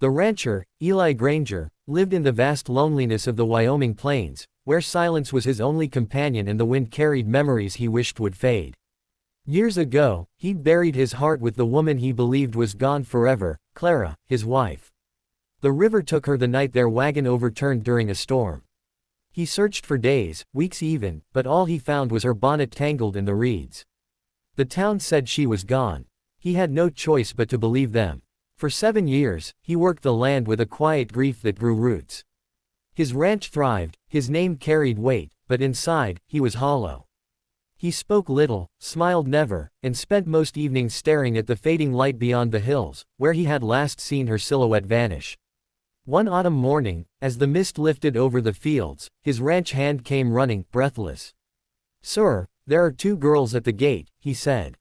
The rancher, Eli Granger, lived in the vast loneliness of the Wyoming plains, where silence was his only companion and the wind carried memories he wished would fade. Years ago, he'd buried his heart with the woman he believed was gone forever, Clara, his wife. The river took her the night their wagon overturned during a storm. He searched for days, weeks even, but all he found was her bonnet tangled in the reeds. The town said she was gone. He had no choice but to believe them. For 7 years, he worked the land with a quiet grief that grew roots. His ranch thrived, his name carried weight, but inside, he was hollow. He spoke little, smiled never, and spent most evenings staring at the fading light beyond the hills, where he had last seen her silhouette vanish. One autumn morning, as the mist lifted over the fields, his ranch hand came running, breathless. "Sir, there are 2 girls at the gate," he said.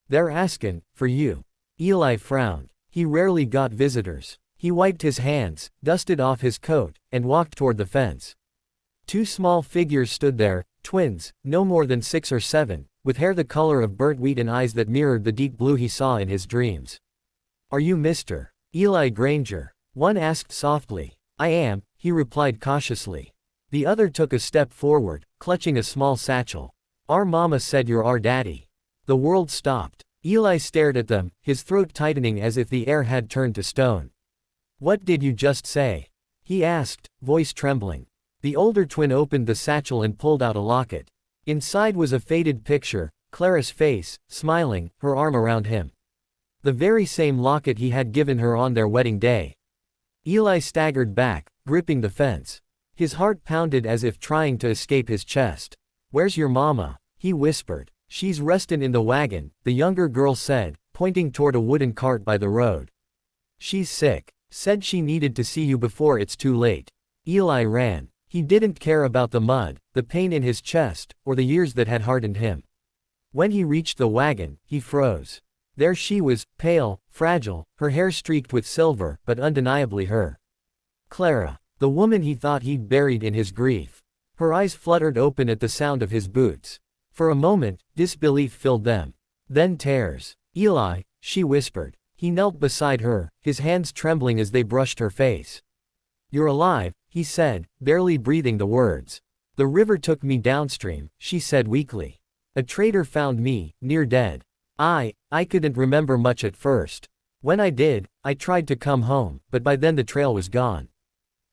"They're askin' for you." Eli frowned. He rarely got visitors. He wiped his hands, dusted off his coat, and walked toward the fence. 2 small figures stood there, twins, no more than 6 or 7, with hair the color of burnt wheat and eyes that mirrored the deep blue he saw in his dreams. "Are you Mr. Eli Granger?" one asked softly. "I am," he replied cautiously. The other took a step forward, clutching a small satchel. "Our mama said you're our daddy." The world stopped. Eli stared at them, his throat tightening as if the air had turned to stone. "What did you just say?" he asked, voice trembling. The older twin opened the satchel and pulled out a locket. Inside was a faded picture, Clara's face, smiling, her arm around him. The very same locket he had given her on their wedding day. Eli staggered back, gripping the fence. His heart pounded as if trying to escape his chest. "Where's your mama?" he whispered. "She's restin' in the wagon," the younger girl said, pointing toward a wooden cart by the road. "She's sick. Said she needed to see you before it's too late." Eli ran. He didn't care about the mud, the pain in his chest, or the years that had hardened him. When he reached the wagon, he froze. There she was, pale, fragile, her hair streaked with silver, but undeniably her. Clara, the woman he thought he'd buried in his grief. Her eyes fluttered open at the sound of his boots. For a moment, disbelief filled them. Then tears. "Eli," she whispered. He knelt beside her, his hands trembling as they brushed her face. "You're alive," he said, barely breathing the words. "The river took me downstream," she said weakly. "A trader found me, near dead. I couldn't remember much at first. When I did, I tried to come home, but by then the trail was gone.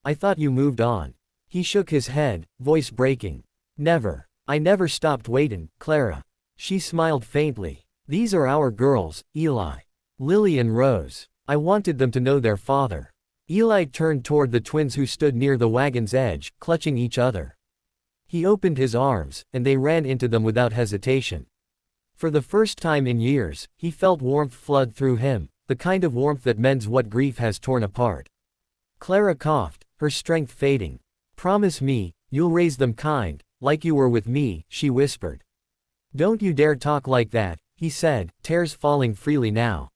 I thought you moved on." He shook his head, voice breaking. "Never. I never stopped waiting, Clara." She smiled faintly. "These are our girls, Eli. Lily and Rose. I wanted them to know their father." Eli turned toward the twins who stood near the wagon's edge, clutching each other. He opened his arms, and they ran into them without hesitation. For the first time in years, he felt warmth flood through him, the kind of warmth that mends what grief has torn apart. Clara coughed, her strength fading. "Promise me, you'll raise them kind, like you were with me," she whispered. "Don't you dare talk like that," he said, tears falling freely now.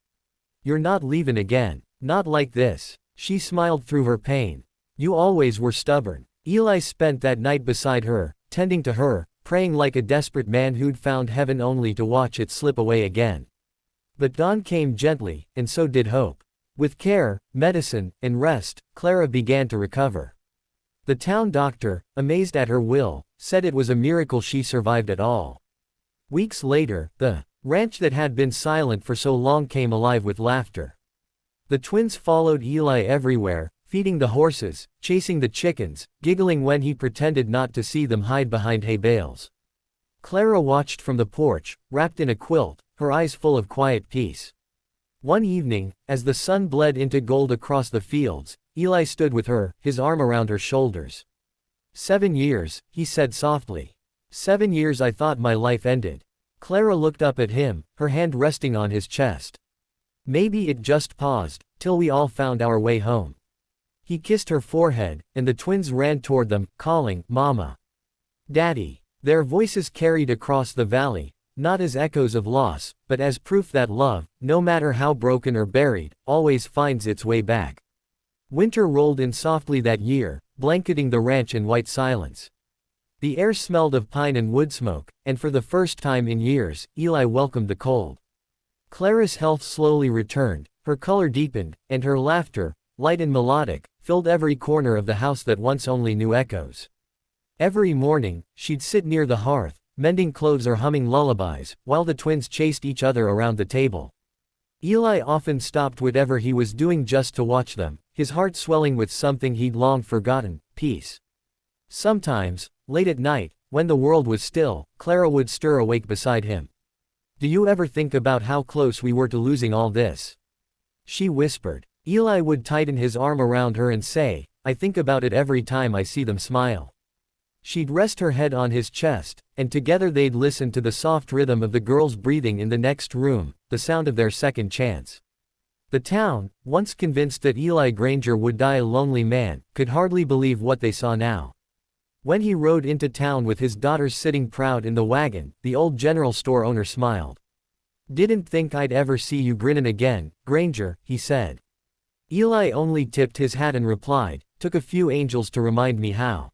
"You're not leaving again. Not like this." She smiled through her pain. "You always were stubborn." Eli spent that night beside her, tending to her, praying like a desperate man who'd found heaven only to watch it slip away again. But dawn came gently, and so did hope. With care, medicine, and rest, Clara began to recover. The town doctor, amazed at her will, said it was a miracle she survived at all. Weeks later, the ranch that had been silent for so long came alive with laughter. The twins followed Eli everywhere, feeding the horses, chasing the chickens, giggling when he pretended not to see them hide behind hay bales. Clara watched from the porch, wrapped in a quilt, her eyes full of quiet peace. One evening, as the sun bled into gold across the fields, Eli stood with her, his arm around her shoulders. 7 years, he said softly. 7 years I thought my life ended. Clara looked up at him, her hand resting on his chest. Maybe it just paused, till we all found our way home. He kissed her forehead, and the twins ran toward them, calling, "Mama." "Daddy." Their voices carried across the valley, not as echoes of loss, but as proof that love, no matter how broken or buried, always finds its way back. Winter rolled in softly that year, blanketing the ranch in white silence. The air smelled of pine and wood smoke, and for the first time in years, Eli welcomed the cold. Clara's health slowly returned, her color deepened, and her laughter, light and melodic, filled every corner of the house that once only knew echoes. Every morning, she'd sit near the hearth, mending clothes or humming lullabies, while the twins chased each other around the table. Eli often stopped whatever he was doing just to watch them, his heart swelling with something he'd long forgotten, peace. Sometimes, late at night, when the world was still, Clara would stir awake beside him. "Do you ever think about how close we were to losing all this?" she whispered. Eli would tighten his arm around her and say, "I think about it every time I see them smile." She'd rest her head on his chest, and together they'd listen to the soft rhythm of the girls breathing in the next room, the sound of their second chance. The town, once convinced that Eli Granger would die a lonely man, could hardly believe what they saw now. When he rode into town with his daughters sitting proud in the wagon, the old general store owner smiled. "Didn't think I'd ever see you grinnin' again, Granger," he said. Eli only tipped his hat and replied, "Took a few angels to remind me how."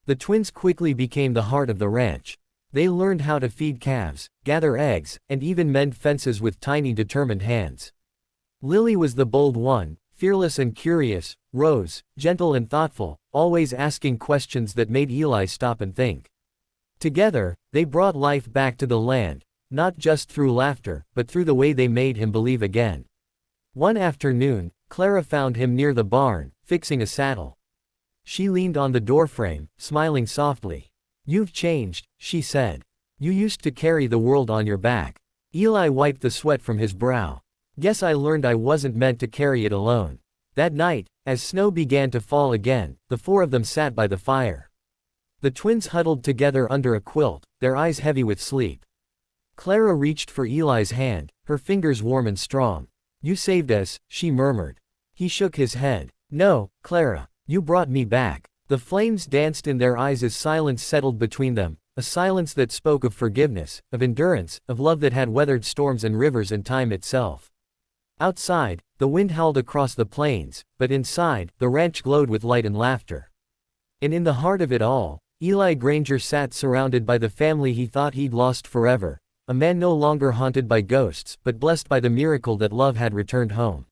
The twins quickly became the heart of the ranch. They learned how to feed calves, gather eggs, and even mend fences with tiny determined hands. Lily was the bold one, fearless and curious; Rose, gentle and thoughtful, always asking questions that made Eli stop and think. Together, they brought life back to the land, not just through laughter, but through the way they made him believe again. One afternoon, Clara found him near the barn, fixing a saddle. She leaned on the doorframe, smiling softly. "You've changed," she said. "You used to carry the world on your back." Eli wiped the sweat from his brow. "Guess I learned I wasn't meant to carry it alone." That night, as snow began to fall again, the four of them sat by the fire. The twins huddled together under a quilt, their eyes heavy with sleep. Clara reached for Eli's hand, her fingers warm and strong. "You saved us," she murmured. He shook his head. "No, Clara. You brought me back." The flames danced in their eyes as silence settled between them, a silence that spoke of forgiveness, of endurance, of love that had weathered storms and rivers and time itself. Outside, the wind howled across the plains, but inside, the ranch glowed with light and laughter. And in the heart of it all, Eli Granger sat surrounded by the family he thought he'd lost forever, a man no longer haunted by ghosts but blessed by the miracle that love had returned home.